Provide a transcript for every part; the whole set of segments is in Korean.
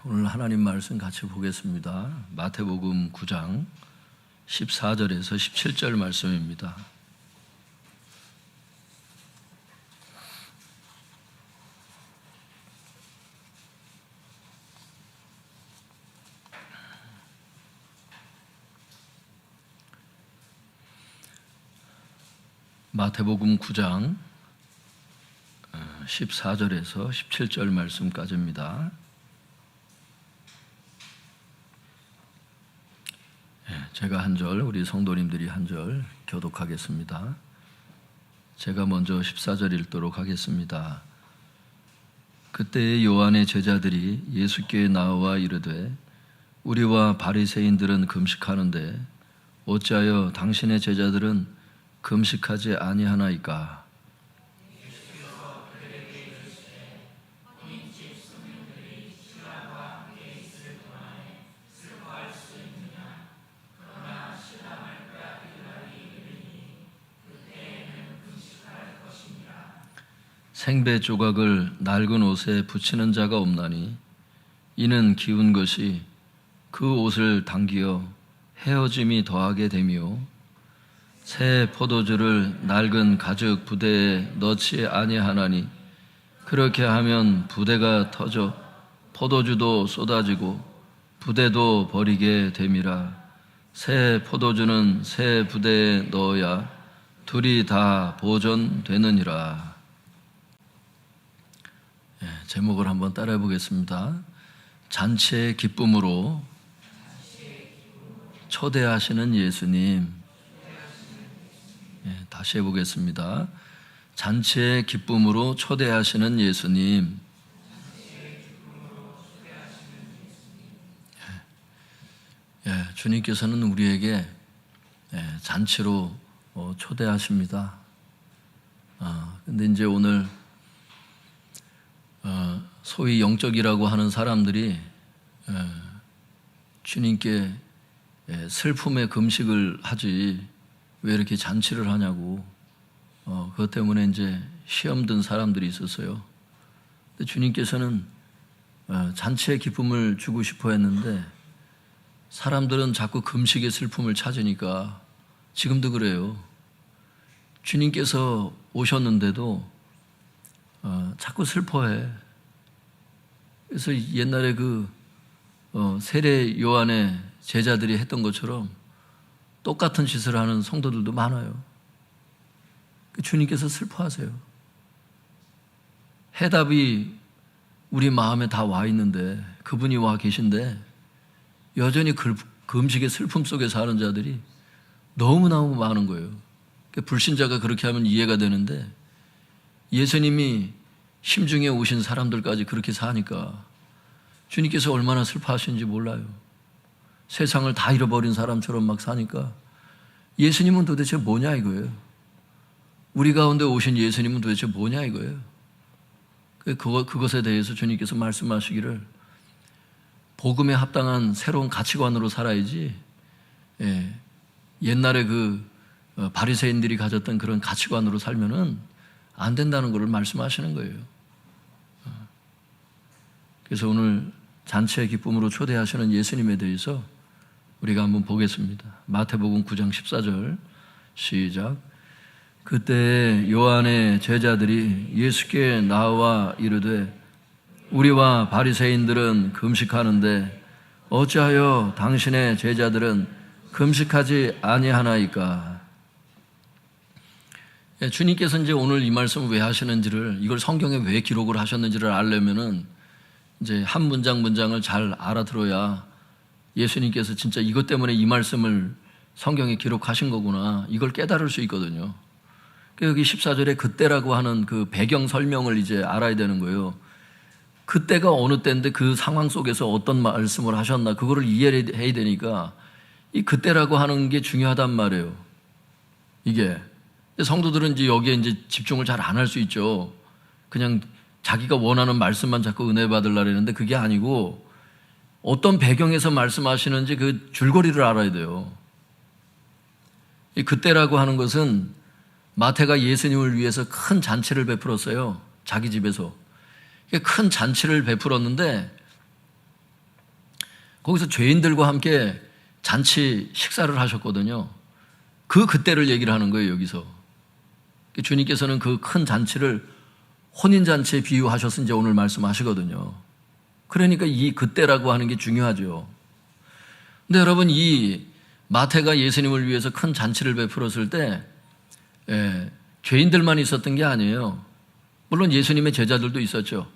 오늘 하나님 말씀 같이 보겠습니다. 마태복음 9장 14절에서 17절 말씀입니다. 마태복음 9장 14절에서 17절 말씀까지입니다. 제가 한 절, 우리 성도님들이 한 절 교독하겠습니다. 제가 먼저 14절 읽도록 하겠습니다. 그때의 요한의 제자들이 예수께 나와 이르되 우리와 바리새인들은 금식하는데 어찌하여 당신의 제자들은 금식하지 아니하나이까? 생배 조각을 낡은 옷에 붙이는 자가 없나니 이는 기운 것이 그 옷을 당기어 헤어짐이 더하게 되며 새 포도주를 낡은 가죽 부대에 넣지 아니하나니 그렇게 하면 부대가 터져 포도주도 쏟아지고 부대도 버리게 됨이라. 새 포도주는 새 부대에 넣어야 둘이 다 보존되느니라. 제목을 한번 따라해 보겠습니다. 잔치의 기쁨으로 초대하시는 예수님. 다시 해보겠습니다. 잔치의 기쁨으로 초대하시는 예수님. 주님께서는 우리에게 잔치로 초대하십니다. 근데 이제 오늘 소위 영적이라고 하는 사람들이 주님께 슬픔의 금식을 하지 왜 이렇게 잔치를 하냐고 그것 때문에 이제 시험 든 사람들이 있었어요. 근데 주님께서는 잔치의 기쁨을 주고 싶어 했는데 사람들은 자꾸 금식의 슬픔을 찾으니까 지금도 그래요. 주님께서 오셨는데도 자꾸 슬퍼해. 그래서 옛날에 그 세례 요한의 제자들이 했던 것처럼 똑같은 짓을 하는 성도들도 많아요. 주님께서 슬퍼하세요. 해답이 우리 마음에 다 와 있는데 그분이 와 계신데 여전히 금식의 슬픔 속에 사는 자들이 너무너무 많은 거예요. 불신자가 그렇게 하면 이해가 되는데 예수님이 심중에 오신 사람들까지 그렇게 사니까 주님께서 얼마나 슬퍼하시는지 몰라요. 세상을 다 잃어버린 사람처럼 막 사니까 예수님은 도대체 뭐냐 이거예요. 우리 가운데 오신 예수님은 도대체 뭐냐 이거예요. 그것에 대해서 주님께서 말씀하시기를 복음에 합당한 새로운 가치관으로 살아야지 옛날에 그 바리새인들이 가졌던 그런 가치관으로 살면은 안 된다는 것을 말씀하시는 거예요. 그래서 오늘 잔치의 기쁨으로 초대하시는 예수님에 대해서 우리가 한번 보겠습니다. 마태복음 9장 14절 시작. 그때 요한의 제자들이 예수께 나와 이르되 우리와 바리새인들은 금식하는데 어찌하여 당신의 제자들은 금식하지 아니하나이까? 주님께서 이제 오늘 이 말씀을 왜 하시는지를, 이걸 성경에 왜 기록을 하셨는지를 알려면은 이제 한 문장 문장을 잘 알아들어야 예수님께서 진짜 이것 때문에 이 말씀을 성경에 기록하신 거구나, 이걸 깨달을 수 있거든요. 여기 14절에 그때라고 하는 그 배경 설명을 이제 알아야 되는 거예요. 그때가 어느 때인데 그 상황 속에서 어떤 말씀을 하셨나, 그거를 이해해야 되니까 이 그때라고 하는 게 중요하단 말이에요. 이게. 성도들은 이제 여기에 이제 집중을 잘 안 할 수 있죠. 그냥 자기가 원하는 말씀만 자꾸 은혜 받으려고 했는데 그게 아니고 어떤 배경에서 말씀하시는지 그 줄거리를 알아야 돼요. 이 그때라고 하는 것은 마태가 예수님을 위해서 큰 잔치를 베풀었어요. 자기 집에서. 큰 잔치를 베풀었는데 거기서 죄인들과 함께 잔치 식사를 하셨거든요. 그때를 얘기를 하는 거예요, 여기서. 주님께서는 그 큰 잔치를 혼인잔치에 비유하셔서 이제 오늘 말씀하시거든요. 그러니까 이 그때라고 하는 게 중요하죠. 근데 여러분, 이 마태가 예수님을 위해서 큰 잔치를 베풀었을 때 죄인들만 있었던 게 아니에요. 물론 예수님의 제자들도 있었죠.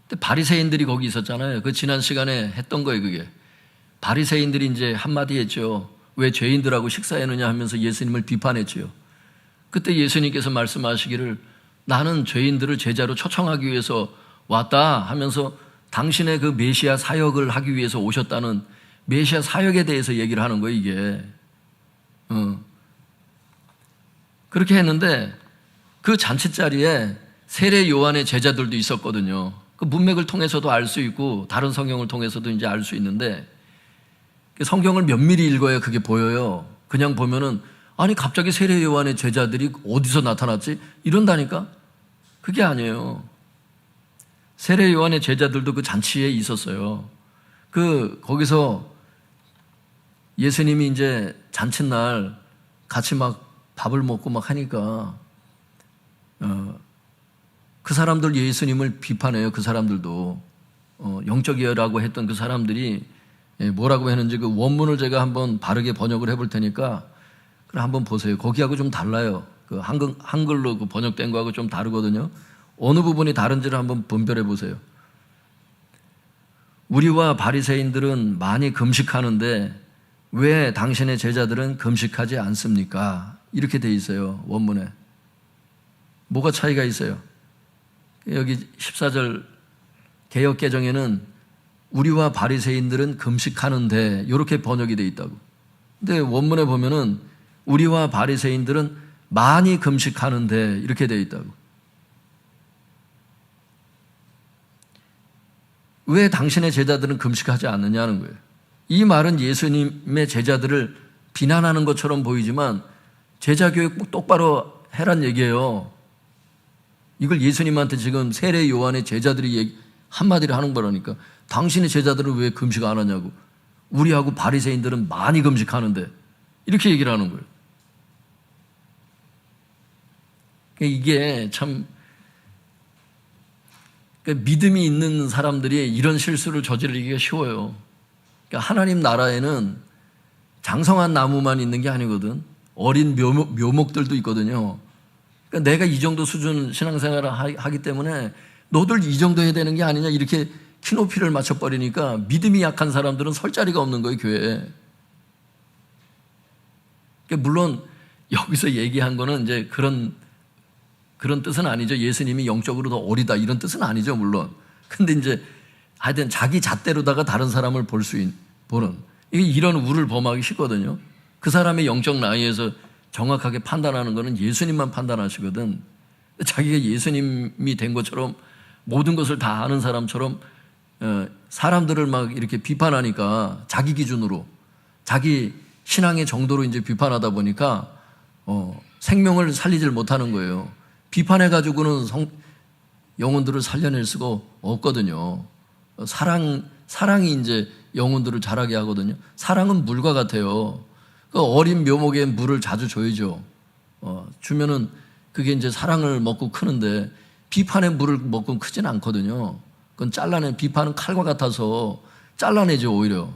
근데 바리새인들이 거기 있었잖아요. 그 지난 시간에 했던 거예요, 그게. 바리새인들이 이제 한마디 했죠. 왜 죄인들하고 식사했느냐 하면서 예수님을 비판했죠. 그때 예수님께서 말씀하시기를 나는 죄인들을 제자로 초청하기 위해서 왔다 하면서 당신의 그 메시아 사역을 하기 위해서 오셨다는 메시아 사역에 대해서 얘기를 하는 거예요, 이게. 그렇게 했는데 그 잔치 자리에 세례 요한의 제자들도 있었거든요. 그 문맥을 통해서도 알 수 있고 다른 성경을 통해서도 이제 알 수 있는데 성경을 면밀히 읽어야 그게 보여요. 그냥 보면은 아니 갑자기 세례 요한의 제자들이 어디서 나타났지? 이런다니까? 그게 아니에요. 세례 요한의 제자들도 그 잔치에 있었어요. 거기서 예수님이 이제 잔칫날 같이 막 밥을 먹고 막 하니까 그 사람들 예수님을 비판해요. 그 사람들도 영적이라고 했던 그 사람들이 뭐라고 했는지 그 원문을 제가 한번 바르게 번역을 해볼 테니까 그럼 한번 보세요. 거기하고 좀 달라요. 그 한글로 그 번역된 거하고 좀 다르거든요. 어느 부분이 다른지를 한번 분별해 보세요. 우리와 바리새인들은 많이 금식하는데 왜 당신의 제자들은 금식하지 않습니까? 이렇게 돼 있어요. 원문에. 뭐가 차이가 있어요? 여기 14절 개역개정에는 우리와 바리새인들은 금식하는데 이렇게 번역이 돼 있다고. 근데 원문에 보면은 우리와 바리새인들은 많이 금식하는데 이렇게 돼 있다고. 왜 당신의 제자들은 금식하지 않느냐는 거예요. 이 말은 예수님의 제자들을 비난하는 것처럼 보이지만 제자 교육 똑바로 해란 얘기예요. 이걸 예수님한테 지금 세례 요한의 제자들이 한마디를 하는 거라니까. 당신의 제자들은 왜 금식 안 하냐고. 우리하고 바리새인들은 많이 금식하는데 이렇게 얘기를 하는 거예요. 이게 참 믿음이 있는 사람들이 이런 실수를 저지르기가 쉬워요. 하나님 나라에는 장성한 나무만 있는 게 아니거든. 어린 묘목들도 있거든요. 내가 이 정도 수준 신앙생활을 하기 때문에 너들 이 정도 해야 되는 게 아니냐 이렇게 키높이를 맞춰버리니까 믿음이 약한 사람들은 설 자리가 없는 거예요, 교회에. 물론 여기서 얘기한 거는 이제 그런 뜻은 아니죠. 예수님이 영적으로 더 어리다 이런 뜻은 아니죠, 물론. 근데 이제 하여튼 자기 잣대로다가 다른 사람을 보는 이런 우를 범하기 쉽거든요. 그 사람의 영적 나이에서 정확하게 판단하는 거는 예수님만 판단하시거든. 자기가 예수님이 된 것처럼 모든 것을 다 아는 사람처럼 사람들을 막 이렇게 비판하니까 자기 기준으로 자기 신앙의 정도로 이제 비판하다 보니까 생명을 살리질 못하는 거예요. 비판해가지고는 영혼들을 살려낼 수가 없거든요. 사랑이 이제 영혼들을 자라게 하거든요. 사랑은 물과 같아요. 그 어린 묘목에 물을 자주 줘야죠. 주면은 그게 이제 사랑을 먹고 크는데 비판의 물을 먹고 크진 않거든요. 그건 비판은 칼과 같아서 잘라내죠, 오히려.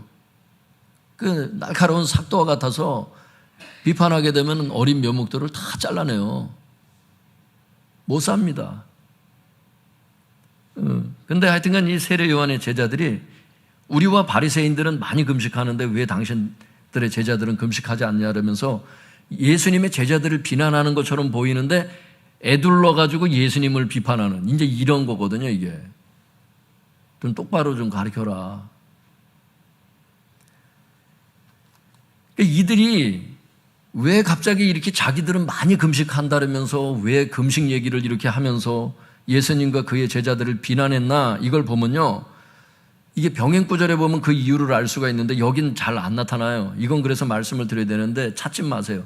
그 날카로운 삭도와 같아서 비판하게 되면 어린 묘목들을 다 잘라내요. 못 삽니다. 근데 하여튼간 이 세례 요한의 제자들이 우리와 바리새인들은 많이 금식하는데 왜 당신들의 제자들은 금식하지 않냐 그러면서 예수님의 제자들을 비난하는 것처럼 보이는데 애둘러 가지고 예수님을 비판하는 이제 이런 거거든요, 이게. 좀 똑바로 좀 가르쳐라. 이들이 왜 갑자기 이렇게 자기들은 많이 금식한다면서 왜 금식 얘기를 이렇게 하면서 예수님과 그의 제자들을 비난했나 이걸 보면요. 이게 병행구절에 보면 그 이유를 알 수가 있는데 여긴 잘 안 나타나요. 이건 그래서 말씀을 드려야 되는데 찾지 마세요.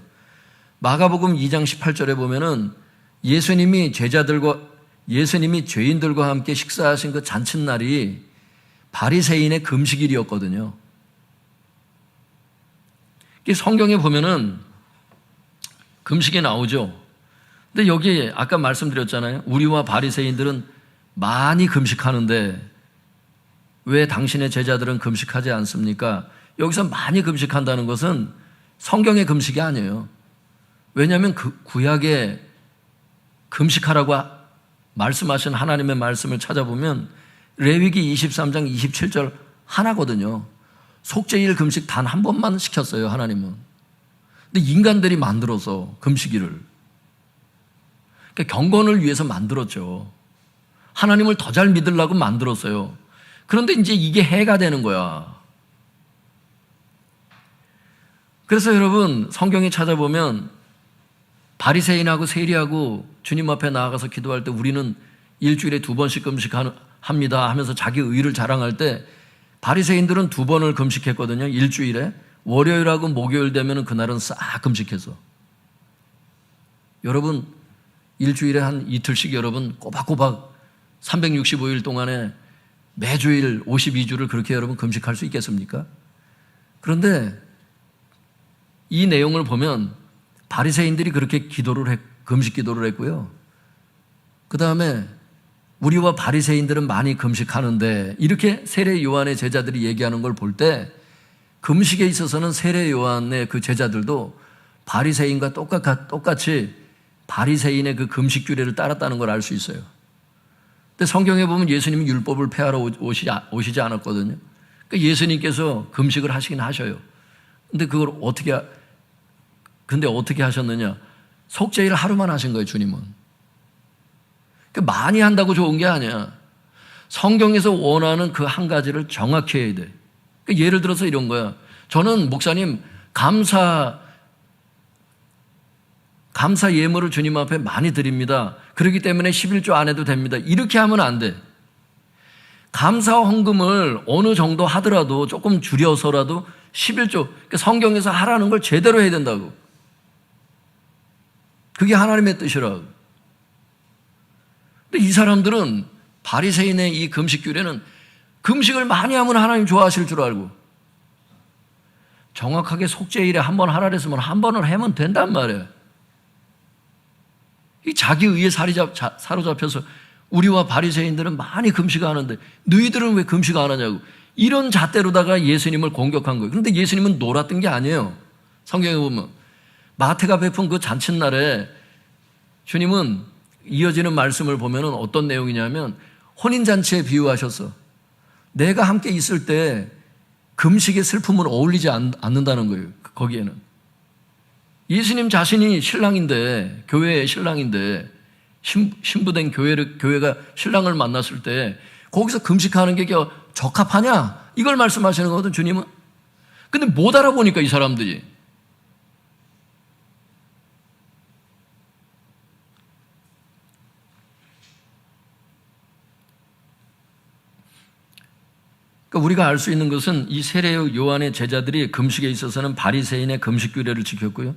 마가복음 2장 18절에 보면은 예수님이 죄인들과 함께 식사하신 그 잔칫날이 바리새인의 금식일이었거든요. 성경에 보면은 금식이 나오죠. 근데 여기 아까 말씀드렸잖아요. 우리와 바리새인들은 많이 금식하는데 왜 당신의 제자들은 금식하지 않습니까? 여기서 많이 금식한다는 것은 성경의 금식이 아니에요. 왜냐하면 그 구약에 금식하라고 말씀하신 하나님의 말씀을 찾아보면 레위기 23장 27절 하나거든요. 속죄일 금식 단 한 번만 시켰어요, 하나님은. 근데 인간들이 만들어서 금식일을. 그러니까 경건을 위해서 만들었죠. 하나님을 더 잘 믿으려고 만들었어요. 그런데 이제 이게 해가 되는 거야. 그래서 여러분 성경에 찾아보면 바리새인하고 세리하고 주님 앞에 나아가서 기도할 때 우리는 일주일에 2번씩 금식합니다 하면서 자기 의를 자랑할 때 바리새인들은 2번을 금식했거든요. 일주일에. 월요일하고 목요일 되면 그날은 싹 금식해서. 여러분 일주일에 한 이틀씩 여러분 꼬박꼬박 365일 동안에 매주일 52주를 그렇게 여러분 금식할 수 있겠습니까? 그런데 이 내용을 보면 바리새인들이 그렇게 금식 기도를 했고요. 그 다음에 우리와 바리새인들은 많이 금식하는데 이렇게 세례 요한의 제자들이 얘기하는 걸 볼 때 금식에 있어서는 세례 요한의 그 제자들도 바리새인과 똑같이 바리새인의 그 금식 규례를 따랐다는 걸 알 수 있어요. 근데 성경에 보면 예수님이 율법을 폐하러 오시지 않았거든요. 그러니까 예수님께서 금식을 하시긴 하셔요. 근데 그걸 어떻게 하셨느냐? 속죄일 하루만 하신 거예요, 주님은. 그러니까 많이 한다고 좋은 게 아니야. 성경에서 원하는 그 한 가지를 정확히 해야 돼. 그러니까 예를 들어서 이런 거야. 저는 목사님 감사 예물을 주님 앞에 많이 드립니다. 그렇기 때문에 11조 안 해도 됩니다. 이렇게 하면 안 돼. 감사 헌금을 어느 정도 하더라도 조금 줄여서라도 11조, 그러니까 성경에서 하라는 걸 제대로 해야 된다고. 그게 하나님의 뜻이라고. 근데 이 사람들은 바리새인의 이 금식 규례는 금식을 많이 하면 하나님 좋아하실 줄 알고 정확하게 속죄일에 한 번 하라 그랬으면 한 번을 하면 된단 말이에요. 이 자기 의에 사로잡혀서 우리와 바리새인들은 많이 금식하는데 너희들은 왜 금식 안 하냐고 이런 잣대로다가 예수님을 공격한 거예요. 그런데 예수님은 놀았던 게 아니에요. 성경에 보면 마태가 베푼 그 잔칫날에 주님은 이어지는 말씀을 보면 어떤 내용이냐면 혼인잔치에 비유하셔서 내가 함께 있을 때 금식의 슬픔은 어울리지 않는다는 거예요. 거기에는 예수님 자신이 신랑인데 교회의 신랑인데 신부된 교회가 신랑을 만났을 때 거기서 금식하는 게 적합하냐? 이걸 말씀하시는 거거든 주님은. 근데 못 알아보니까 이 사람들이 그러니까 우리가 알 수 있는 것은 이 세례 요한의 제자들이 금식에 있어서는 바리새인의 금식 규례를 지켰고요.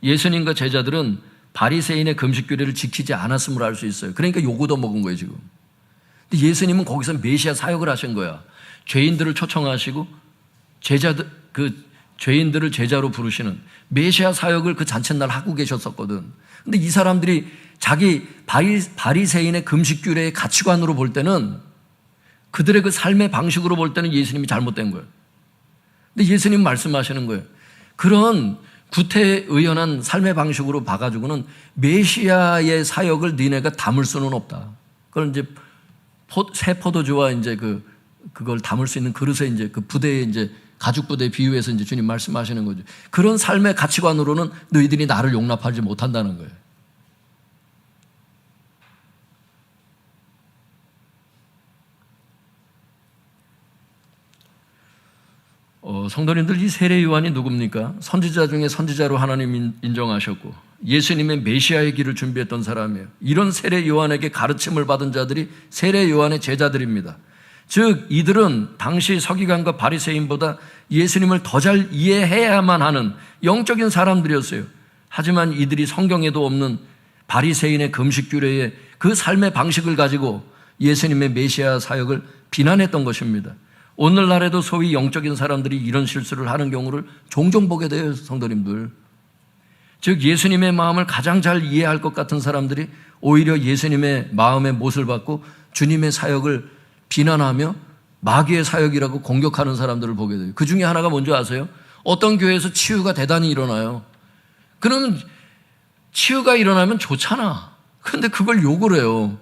예수님과 제자들은 바리새인의 금식 규례를 지키지 않았음을 알 수 있어요. 그러니까 요구도 먹은 거예요, 지금. 근데 예수님은 거기서 메시아 사역을 하신 거야. 죄인들을 초청하시고 죄인들을 제자로 부르시는 메시아 사역을 그 잔칫날 하고 계셨었거든. 근데 이 사람들이 자기 바리새인의 금식 규례의 가치관으로 볼 때는 그들의 그 삶의 방식으로 볼 때는 예수님이 잘못된 거예요. 근데 예수님 말씀하시는 거예요. 그런 구태의연한 삶의 방식으로 봐가지고는 메시아의 사역을 니네가 담을 수는 없다. 그걸 이제 새 포도주와 이제 그걸 담을 수 있는 그릇에 이제 그 부대에 이제 가죽 부대에 비유해서 이제 주님 말씀하시는 거죠. 그런 삶의 가치관으로는 너희들이 나를 용납하지 못한다는 거예요. 성도님들, 이 세례 요한이 누굽니까? 선지자 중에 선지자로 하나님 인정하셨고 예수님의 메시아의 길을 준비했던 사람이에요. 이런 세례 요한에게 가르침을 받은 자들이 세례 요한의 제자들입니다. 즉 이들은 당시 서기관과 바리새인보다 예수님을 더 잘 이해해야만 하는 영적인 사람들이었어요. 하지만 이들이 성경에도 없는 바리새인의 금식 규례의 그 삶의 방식을 가지고 예수님의 메시아 사역을 비난했던 것입니다. 오늘날에도 소위 영적인 사람들이 이런 실수를 하는 경우를 종종 보게 돼요, 성도님들. 즉 예수님의 마음을 가장 잘 이해할 것 같은 사람들이 오히려 예수님의 마음의 못을 받고 주님의 사역을 비난하며 마귀의 사역이라고 공격하는 사람들을 보게 돼요. 그 중에 하나가 뭔지 아세요? 어떤 교회에서 치유가 대단히 일어나요. 그러면 치유가 일어나면 좋잖아. 그런데 그걸 욕을 해요.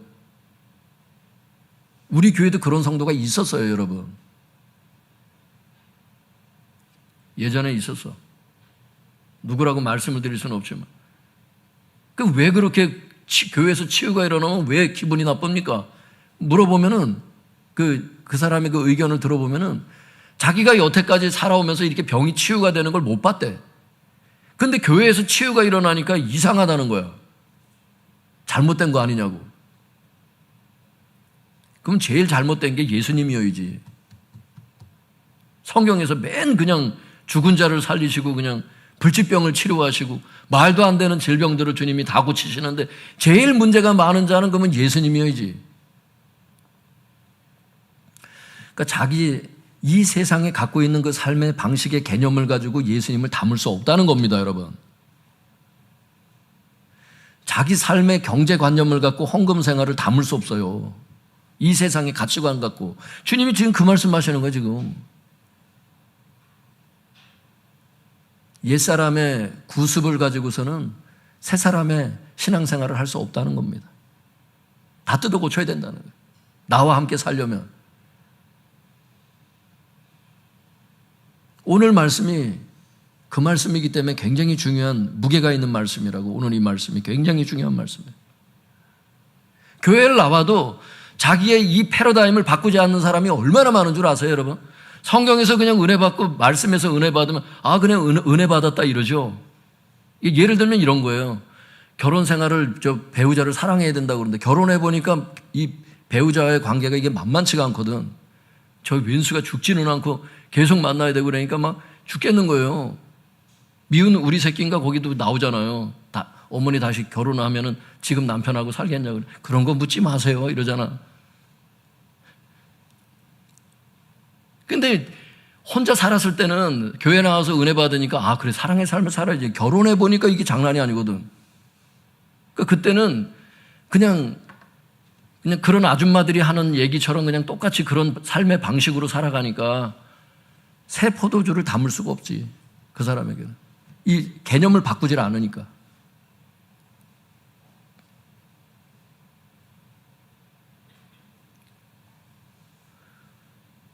우리 교회도 그런 성도가 있었어요, 여러분. 예전에 있었어. 누구라고 말씀을 드릴 수는 없지만. 왜 그렇게 교회에서 치유가 일어나면 왜 기분이 나쁩니까? 물어보면은 그 사람의 그 의견을 들어보면은 자기가 여태까지 살아오면서 이렇게 병이 치유가 되는 걸 못 봤대. 근데 교회에서 치유가 일어나니까 이상하다는 거야. 잘못된 거 아니냐고. 그럼 제일 잘못된 게 예수님이어야지. 성경에서 맨 그냥 죽은 자를 살리시고 그냥 불치병을 치료하시고 말도 안 되는 질병들을 주님이 다 고치시는데 제일 문제가 많은 자는 그러면 예수님이어야지. 그러니까 자기 이 세상에 갖고 있는 그 삶의 방식의 개념을 가지고 예수님을 담을 수 없다는 겁니다, 여러분. 자기 삶의 경제관념을 갖고 헌금 생활을 담을 수 없어요. 이 세상의 가치관 갖고. 주님이 지금 그 말씀 하시는 거예요, 지금. 옛사람의 구습을 가지고서는 새사람의 신앙생활을 할 수 없다는 겁니다. 다 뜯어 고쳐야 된다는 거예요. 나와 함께 살려면. 오늘 말씀이 그 말씀이기 때문에 굉장히 중요한 무게가 있는 말씀이라고. 오늘 이 말씀이 굉장히 중요한 말씀이에요. 교회를 나와도 자기의 이 패러다임을 바꾸지 않는 사람이 얼마나 많은 줄 아세요, 여러분? 성경에서 그냥 은혜 받고 말씀에서 은혜 받으면 그냥 은혜 받았다 이러죠. 예를 들면 이런 거예요. 결혼 생활을 배우자를 사랑해야 된다고 그러는데 결혼해 보니까 이 배우자와의 관계가 이게 만만치가 않거든. 저 왼수가 죽지는 않고 계속 만나야 되고 그러니까 막 죽겠는 거예요. 미운 우리 새끼인가 거기도 나오잖아요. 어머니 다시 결혼하면은 지금 남편하고 살겠냐고. 그런 거 묻지 마세요 이러잖아. 근데 혼자 살았을 때는 교회 나와서 은혜 받으니까 그래 사랑의 삶을 살아야지. 결혼해 보니까 이게 장난이 아니거든. 그러니까 그때는 그냥 그런 아줌마들이 하는 얘기처럼 그냥 똑같이 그런 삶의 방식으로 살아가니까 새 포도주를 담을 수가 없지. 그 사람에게는. 이 개념을 바꾸질 않으니까.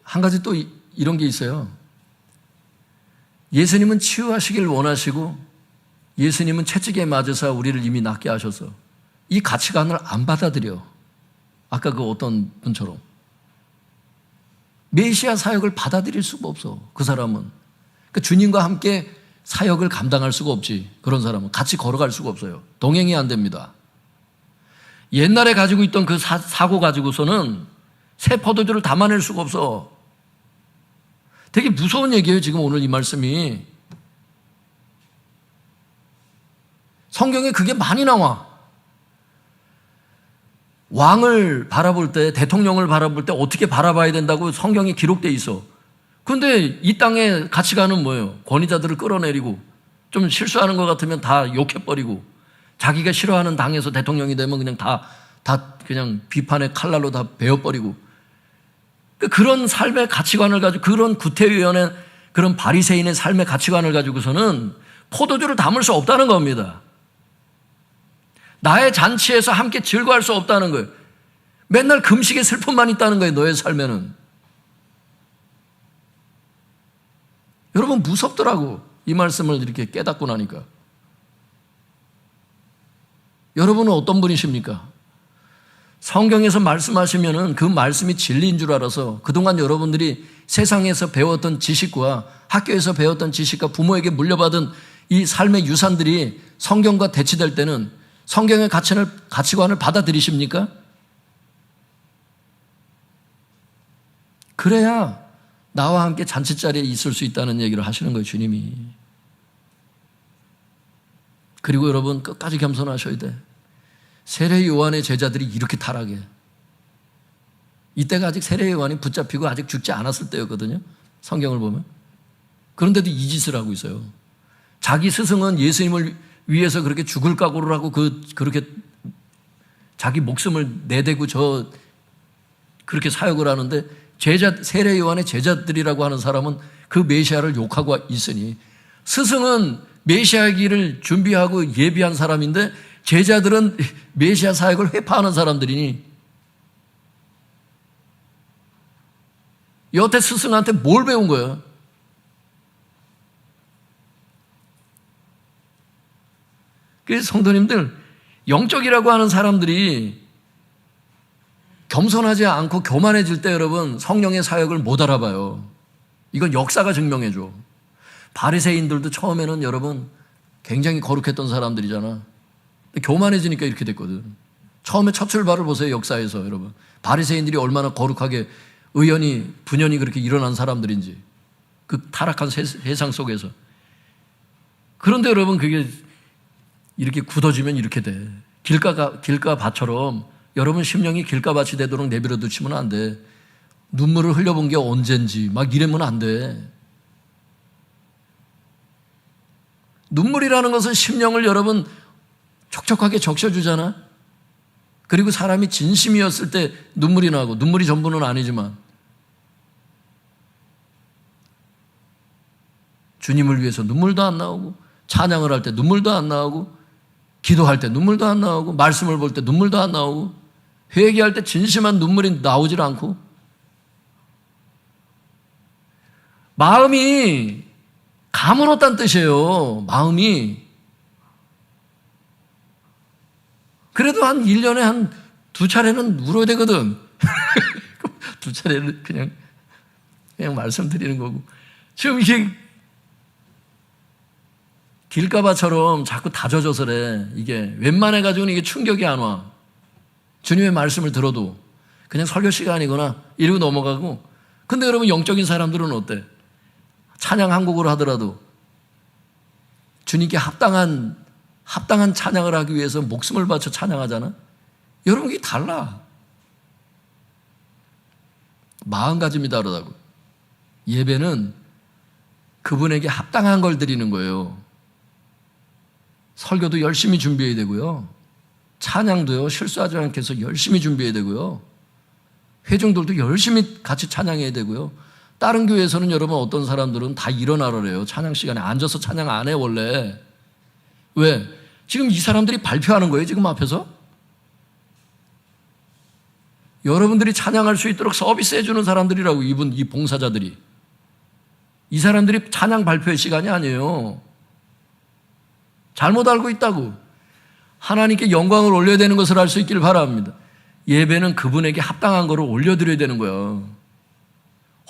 한 가지 또 이런 게 있어요. 예수님은 치유하시길 원하시고 예수님은 채찍에 맞으사 우리를 이미 낫게 하셔서 이 가치관을 안 받아들여. 아까 그 어떤 분처럼. 메시아 사역을 받아들일 수가 없어. 그 사람은. 그러니까 주님과 함께 사역을 감당할 수가 없지. 그런 사람은. 같이 걸어갈 수가 없어요. 동행이 안 됩니다. 옛날에 가지고 있던 그 사고 가지고서는 새 포도주를 담아낼 수가 없어. 되게 무서운 얘기예요, 지금 오늘 이 말씀이. 성경에 그게 많이 나와. 왕을 바라볼 때, 대통령을 바라볼 때 어떻게 바라봐야 된다고 성경에 기록되어 있어. 그런데 이 땅의 가치관은 뭐예요? 권위자들을 끌어내리고 좀 실수하는 것 같으면 다 욕해버리고 자기가 싫어하는 당에서 대통령이 되면 그냥 다 그냥 비판의 칼날로 다 베어버리고 그런 삶의 가치관을 가지고 그런 구태의원의 그런 바리새인의 삶의 가치관을 가지고서는 포도주를 담을 수 없다는 겁니다. 나의 잔치에서 함께 즐거워할 수 없다는 거예요. 맨날 금식의 슬픔만 있다는 거예요, 너의 삶에는. 여러분 무섭더라고, 이 말씀을 이렇게 깨닫고 나니까. 여러분은 어떤 분이십니까? 성경에서 말씀하시면은 그 말씀이 진리인 줄 알아서 그동안 여러분들이 세상에서 배웠던 지식과 학교에서 배웠던 지식과 부모에게 물려받은 이 삶의 유산들이 성경과 대치될 때는 성경의 가치관을 받아들이십니까? 그래야 나와 함께 잔치자리에 있을 수 있다는 얘기를 하시는 거예요, 주님이. 그리고 여러분 끝까지 겸손하셔야 돼. 세례 요한의 제자들이 이렇게 타락해. 이때가 아직 세례 요한이 붙잡히고 아직 죽지 않았을 때였거든요. 성경을 보면. 그런데도 이 짓을 하고 있어요. 자기 스승은 예수님을 위해서 그렇게 죽을 각오를 하고 그렇게 자기 목숨을 내대고 그렇게 사역을 하는데 세례 요한의 제자들이라고 하는 사람은 그 메시아를 욕하고 있으니, 스승은 메시아기를 준비하고 예비한 사람인데 제자들은 메시아 사역을 회파하는 사람들이니 여태 스승한테 뭘 배운 거야? 그래서 성도님들, 영적이라고 하는 사람들이 겸손하지 않고 교만해질 때 여러분 성령의 사역을 못 알아봐요. 이건 역사가 증명해줘. 바리새인들도 처음에는 여러분 굉장히 거룩했던 사람들이잖아. 교만해지니까 이렇게 됐거든. 처음에 첫 출발을 보세요. 역사에서 여러분 바리새인들이 얼마나 거룩하게 의연히 분연히 그렇게 일어난 사람들인지, 그 타락한 세상 속에서. 그런데 여러분 그게 이렇게 굳어지면 이렇게 돼. 길가밭처럼 여러분 심령이 길가밭이 되도록 내버려 두시면 안 돼. 눈물을 흘려본 게 언젠지 막 이러면 안 돼. 눈물이라는 것은 심령을 여러분 촉촉하게 적셔주잖아. 그리고 사람이 진심이었을 때 눈물이 나고, 눈물이 전부는 아니지만 주님을 위해서 눈물도 안 나오고, 찬양을 할 때 눈물도 안 나오고, 기도할 때 눈물도 안 나오고, 말씀을 볼 때 눈물도 안 나오고, 회개할 때 진심한 눈물이 나오질 않고, 마음이 가물었다는 뜻이에요. 마음이. 그래도 한 1년에 한 2차례는 울어야 되거든. 2차례는 그냥 말씀드리는 거고. 지금 이게 길가바처럼 자꾸 다져져서 그래. 이게 웬만해가지고는 이게 충격이 안 와. 주님의 말씀을 들어도 그냥 설교 시간이거나 이러고 넘어가고. 근데 여러분 영적인 사람들은 어때? 찬양 한 곡으로 하더라도 주님께 합당한 찬양을 하기 위해서 목숨을 바쳐 찬양하잖아. 여러분 이게 달라. 마음가짐이 다르다고. 예배는 그분에게 합당한 걸 드리는 거예요. 설교도 열심히 준비해야 되고요. 찬양도요, 실수하지 않게 해서 열심히 준비해야 되고요. 회중들도 열심히 같이 찬양해야 되고요. 다른 교회에서는 여러분 어떤 사람들은 다 일어나라 그래요. 찬양 시간에 앉아서 찬양 안 해 원래. 왜? 지금 이 사람들이 발표하는 거예요, 지금 앞에서? 여러분들이 찬양할 수 있도록 서비스해 주는 사람들이라고, 이 봉사자들이. 이 사람들이 찬양 발표의 시간이 아니에요. 잘못 알고 있다고. 하나님께 영광을 올려야 되는 것을 알 수 있기를 바랍니다. 예배는 그분에게 합당한 거를 올려드려야 되는 거야.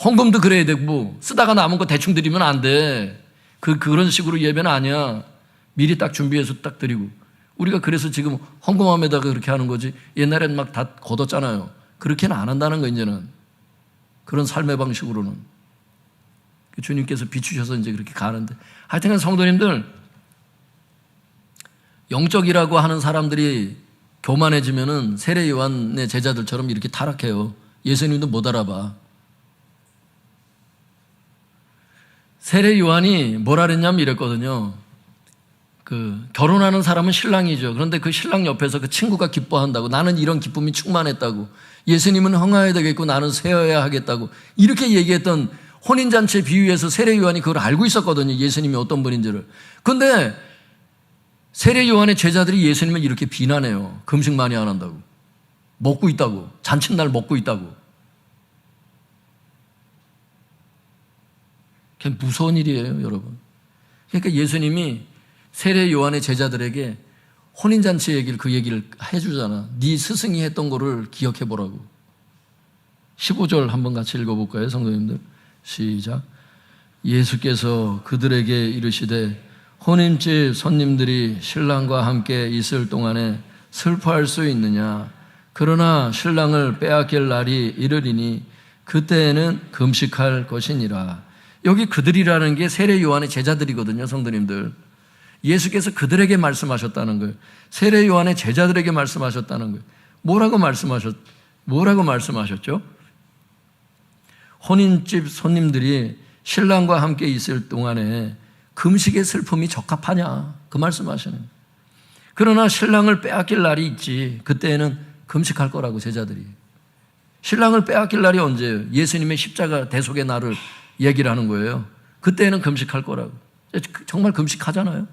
헌금도 그래야 되고, 쓰다가 남은 거 대충 드리면 안 돼. 그런 식으로 예배는 아니야. 미리 딱 준비해서 딱 드리고. 우리가 그래서 지금 헌금함에다가 그렇게 하는 거지. 옛날엔 막 다 걷었잖아요. 그렇게는 안 한다는 거, 이제는. 그런 삶의 방식으로는. 주님께서 비추셔서 이제 그렇게 가는데. 하여튼간 성도님들, 영적이라고 하는 사람들이 교만해지면은 세례 요한의 제자들처럼 이렇게 타락해요. 예수님도 못 알아봐. 세례 요한이 뭐라 그랬냐면 이랬거든요. 결혼하는 사람은 신랑이죠. 그런데 그 신랑 옆에서 그 친구가 기뻐한다고, 나는 이런 기쁨이 충만했다고, 예수님은 흥하여야 되겠고 나는 쇠어야 하겠다고, 이렇게 얘기했던 혼인잔치의 비유에서 세례 요한이 그걸 알고 있었거든요. 예수님이 어떤 분인지를. 그런데 세례 요한의 제자들이 예수님을 이렇게 비난해요. 금식 많이 안 한다고, 먹고 있다고, 잔칫날 먹고 있다고. 그게 무서운 일이에요, 여러분. 그러니까 예수님이 세례 요한의 제자들에게 혼인잔치 얘기를, 그 얘기를 해주잖아. 네 스승이 했던 거를 기억해 보라고. 15절 한번 같이 읽어볼까요, 성도님들? 시작. 예수께서 그들에게 이르시되 혼인집 손님들이 신랑과 함께 있을 동안에 슬퍼할 수 있느냐? 그러나 신랑을 빼앗길 날이 이르리니 그때에는 금식할 것이니라. 여기 그들이라는 게 세례 요한의 제자들이거든요, 성도님들. 예수께서 그들에게 말씀하셨다는 거예요. 세례 요한의 제자들에게 말씀하셨다는 거예요. 뭐라고 말씀하셨죠? 혼인집 손님들이 신랑과 함께 있을 동안에 금식의 슬픔이 적합하냐, 그 말씀하시는 거예요. 그러나 신랑을 빼앗길 날이 있지, 그때에는 금식할 거라고. 제자들이 신랑을 빼앗길 날이 언제예요? 예수님의 십자가 대속의 날을 얘기를 하는 거예요. 그때에는 금식할 거라고. 정말 금식하잖아요.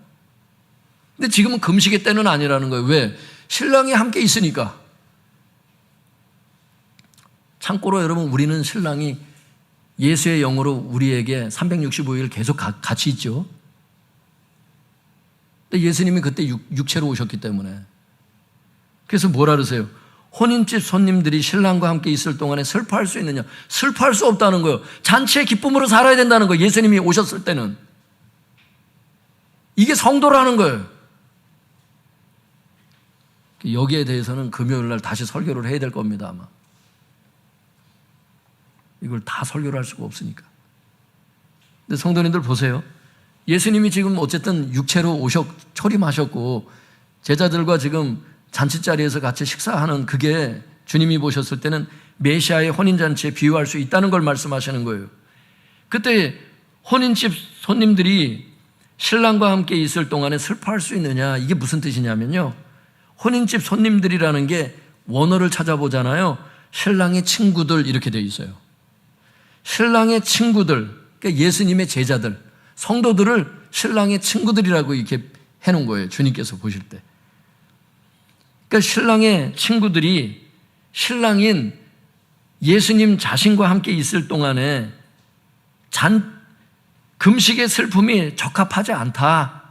근데 지금은 금식의 때는 아니라는 거예요. 왜? 신랑이 함께 있으니까. 참고로 여러분, 우리는 신랑이 예수의 영으로 우리에게 365일 계속 같이 있죠. 근데 예수님이 그때 육체로 오셨기 때문에. 그래서 뭐라 그러세요? 혼인집 손님들이 신랑과 함께 있을 동안에 슬퍼할 수 있느냐? 슬퍼할 수 없다는 거예요. 잔치의 기쁨으로 살아야 된다는 거예요. 예수님이 오셨을 때는. 이게 성도라는 거예요. 여기에 대해서는 금요일 날 다시 설교를 해야 될 겁니다, 아마. 이걸 다 설교를 할 수가 없으니까. 근데 성도님들 보세요. 예수님이 지금 어쨌든 육체로 초림하셨고 제자들과 지금 잔치자리에서 같이 식사하는 그게 주님이 보셨을 때는 메시아의 혼인잔치에 비유할 수 있다는 걸 말씀하시는 거예요. 그때 혼인집 손님들이 신랑과 함께 있을 동안에 슬퍼할 수 있느냐, 이게 무슨 뜻이냐면요, 혼인집 손님들이라는 게 원어를 찾아보잖아요. 신랑의 친구들 이렇게 되어 있어요. 신랑의 친구들, 그러니까 예수님의 제자들, 성도들을 신랑의 친구들이라고 이렇게 해놓은 거예요. 주님께서 보실 때. 그러니까 신랑의 친구들이 신랑인 예수님 자신과 함께 있을 동안에 금식의 슬픔이 적합하지 않다.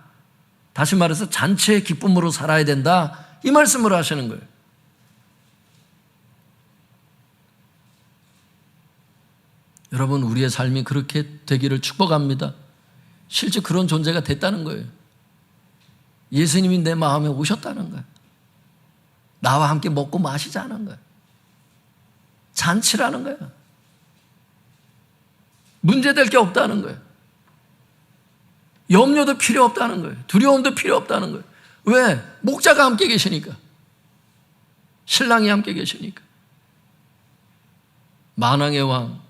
다시 말해서 잔치의 기쁨으로 살아야 된다. 이 말씀을 하시는 거예요. 여러분, 우리의 삶이 그렇게 되기를 축복합니다. 실제 그런 존재가 됐다는 거예요. 예수님이 내 마음에 오셨다는 거예요. 나와 함께 먹고 마시자는 거예요. 잔치라는 거예요. 문제될 게 없다는 거예요. 염려도 필요 없다는 거예요. 두려움도 필요 없다는 거예요. 왜? 목자가 함께 계시니까. 신랑이 함께 계시니까. 만왕의 왕,